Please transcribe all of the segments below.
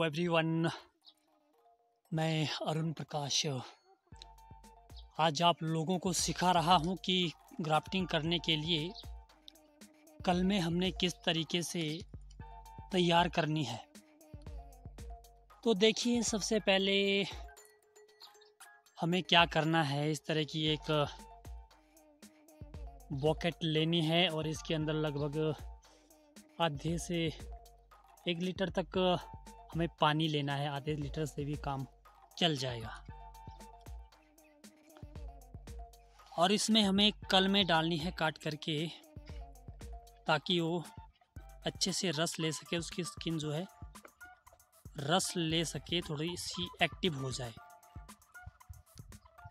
Everyone, मैं अरुण प्रकाश आज आप लोगों को सिखा रहा हूं कि ग्राफ्टिंग करने के लिए कलमें हमने किस तरीके से तैयार करनी है। तो देखिए, सबसे पहले हमें क्या करना है, इस तरह की एक बकेट लेनी है और इसके अंदर लगभग आधे से 1 लीटर तक हमें पानी लेना है। आधे लीटर से भी काम चल जाएगा। और इसमें हमें कलमें डालनी है काट करके, ताकि वो अच्छे से रस ले सके, उसकी स्किन जो है रस ले सके, थोड़ी सी एक्टिव हो जाए।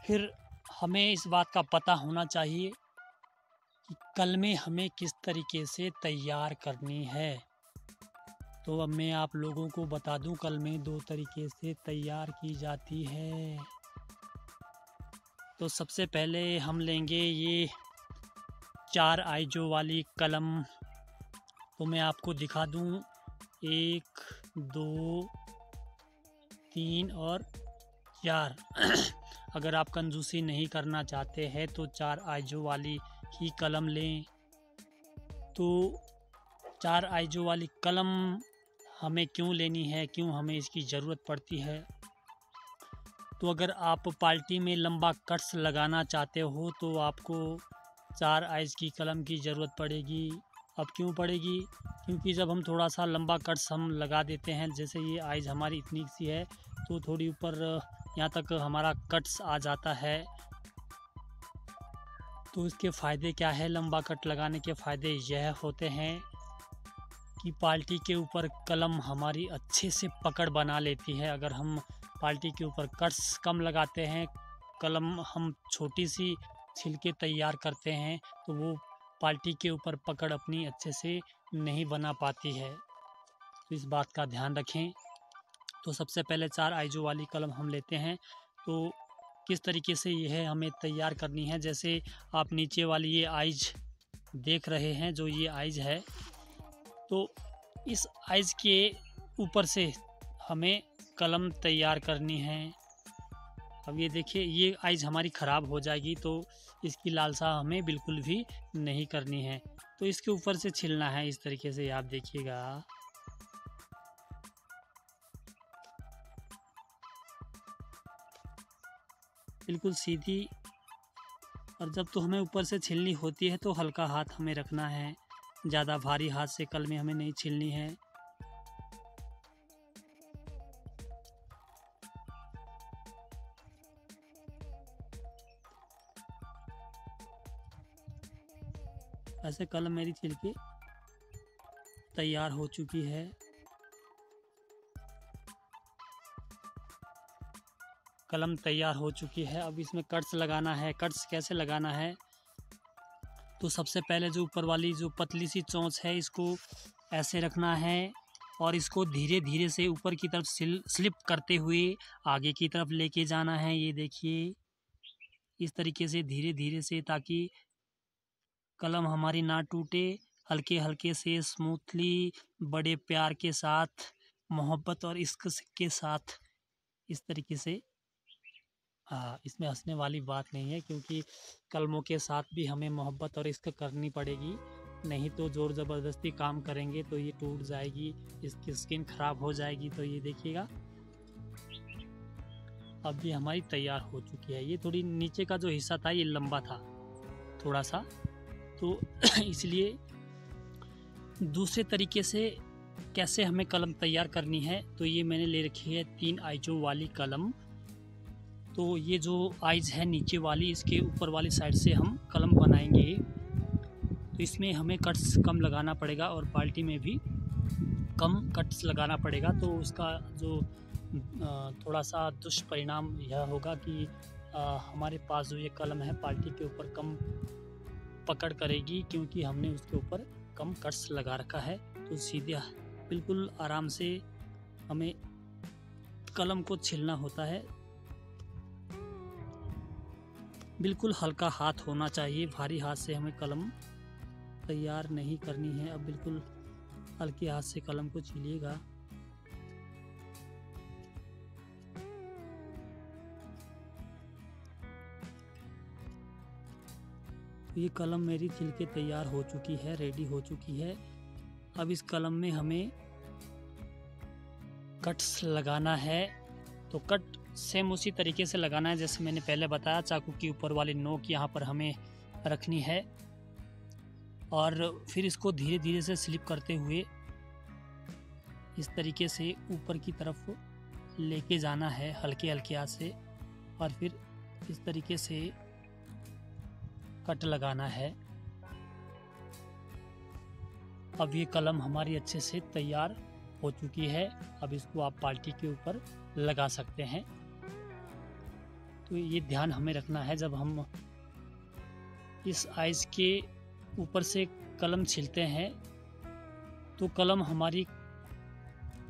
फिर हमें इस बात का पता होना चाहिए कि कलमें हमें किस तरीके से तैयार करनी है। तो अब मैं आप लोगों को बता दूं, कलमें 2 तरीके से तैयार की जाती है। तो सबसे पहले हम लेंगे ये 4 आइजों वाली कलम। तो मैं आपको दिखा दूं, 1, 2, 3 और 4। अगर आप कंजूसी नहीं करना चाहते हैं तो 4 आइजों वाली ही कलम लें। तो 4 आइजों वाली कलम हमें क्यों लेनी है, क्यों हमें इसकी ज़रूरत पड़ती है। तो अगर आप पाल्टी में लंबा कट्स लगाना चाहते हो तो आपको 4 आइज की कलम की ज़रूरत पड़ेगी। अब क्यों पड़ेगी? क्योंकि जब हम थोड़ा सा लंबा कट्स हम लगा देते हैं, जैसे ये आइज हमारी इतनी सी है तो थोड़ी ऊपर यहाँ तक हमारा कट्स आ जाता है। तो इसके फ़ायदे क्या है? लंबा कट लगाने के फ़ायदे यह होते हैं कि पाल्टी के ऊपर कलम हमारी अच्छे से पकड़ बना लेती है। अगर हम पाल्टी के ऊपर कट्स कम लगाते हैं, कलम हम छोटी सी छिलके तैयार करते हैं, तो वो पाल्टी के ऊपर पकड़ अपनी अच्छे से नहीं बना पाती है। तो इस बात का ध्यान रखें। तो सबसे पहले 4 आइजों वाली कलम हम लेते हैं। तो किस तरीके से यह हमें तैयार करनी है, जैसे आप नीचे वाली ये आइज देख रहे हैं, जो ये आइज है, तो इस आइज के ऊपर से हमें कलम तैयार करनी है। अब ये देखिए, ये आइज हमारी ख़राब हो जाएगी, तो इसकी लालसा हमें बिल्कुल भी नहीं करनी है। तो इसके ऊपर से छिलना है इस तरीके से, आप देखिएगा। बिल्कुल सीधी। और जब तो हमें ऊपर से छिलनी होती है तो हल्का हाथ हमें रखना है, ज़्यादा भारी हाथ से कलमें हमें नहीं छिलनी है। ऐसे कलम मेरी छिल के तैयार हो चुकी है। कलम तैयार हो चुकी है। अब इसमें कट्स लगाना है। कट्स कैसे लगाना है? तो सबसे पहले जो ऊपर वाली जो पतली सी चोंच है, इसको ऐसे रखना है और इसको धीरे धीरे से ऊपर की तरफ स्लिप करते हुए आगे की तरफ लेके जाना है। ये देखिए, इस तरीके से धीरे धीरे से, ताकि कलम हमारी ना टूटे। हल्के हल्के से स्मूथली, बड़े प्यार के साथ, मोहब्बत और इश्क के साथ, इस तरीके से। हाँ, इसमें हंसने वाली बात नहीं है, क्योंकि कलमों के साथ भी हमें मोहब्बत और इश्क करनी पड़ेगी। नहीं तो ज़ोर ज़बरदस्ती काम करेंगे तो ये टूट जाएगी, इसकी स्किन ख़राब हो जाएगी। तो ये देखिएगा, अब ये हमारी तैयार हो चुकी है। ये थोड़ी नीचे का जो हिस्सा था ये लंबा था थोड़ा सा, तो इसलिए दूसरे तरीके से कैसे हमें कलम तैयार करनी है, तो ये मैंने ले रखी है 3 आइजों वाली कलम। तो ये जो आइज है नीचे वाली, इसके ऊपर वाली साइड से हम कलम बनाएंगे। तो इसमें हमें कट्स कम लगाना पड़ेगा और पाल्टी में भी कम कट्स लगाना पड़ेगा। तो उसका जो थोड़ा सा दुष्परिणाम यह होगा कि हमारे पास जो ये कलम है पाल्टी के ऊपर कम पकड़ करेगी, क्योंकि हमने उसके ऊपर कम कट्स लगा रखा है। तो सीधे बिल्कुल आराम से हमें कलम को छीलना होता है। बिल्कुल हल्का हाथ होना चाहिए, भारी हाथ से हमें कलम तैयार नहीं करनी है। अब बिल्कुल हल्के हाथ से कलम को छीलिएगा। तो ये कलम मेरी छिल के तैयार हो चुकी है, रेडी हो चुकी है। अब इस कलम में हमें कट्स लगाना है। तो कट सेम उसी तरीके से लगाना है जैसे मैंने पहले बताया। चाकू की ऊपर वाली नोक यहाँ पर हमें रखनी है और फिर इसको धीरे धीरे से स्लिप करते हुए इस तरीके से ऊपर की तरफ लेके जाना है हल्के हल्के हाथ से, और फिर इस तरीके से कट लगाना है। अब ये कलम हमारी अच्छे से तैयार हो चुकी है। अब इसको आप बाल्टी के ऊपर लगा सकते हैं। तो ये ध्यान हमें रखना है, जब हम इस आइस के ऊपर से कलम छीलते हैं तो कलम हमारी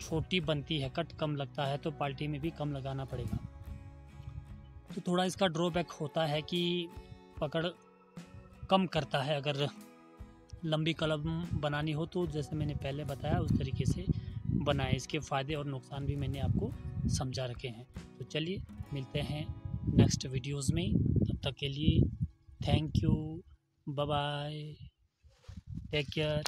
छोटी बनती है, कट कम लगता है, तो बाल्टी में भी कम लगाना पड़ेगा। तो थोड़ा इसका ड्रॉबैक होता है कि पकड़ कम करता है। अगर लंबी कलम बनानी हो तो जैसे मैंने पहले बताया उस तरीके से बनाएं। इसके फ़ायदे और नुकसान भी मैंने आपको समझा रखे हैं। तो चलिए मिलते हैं नेक्स्ट वीडियोस में। तब तक के लिए thank you, bye bye, take care.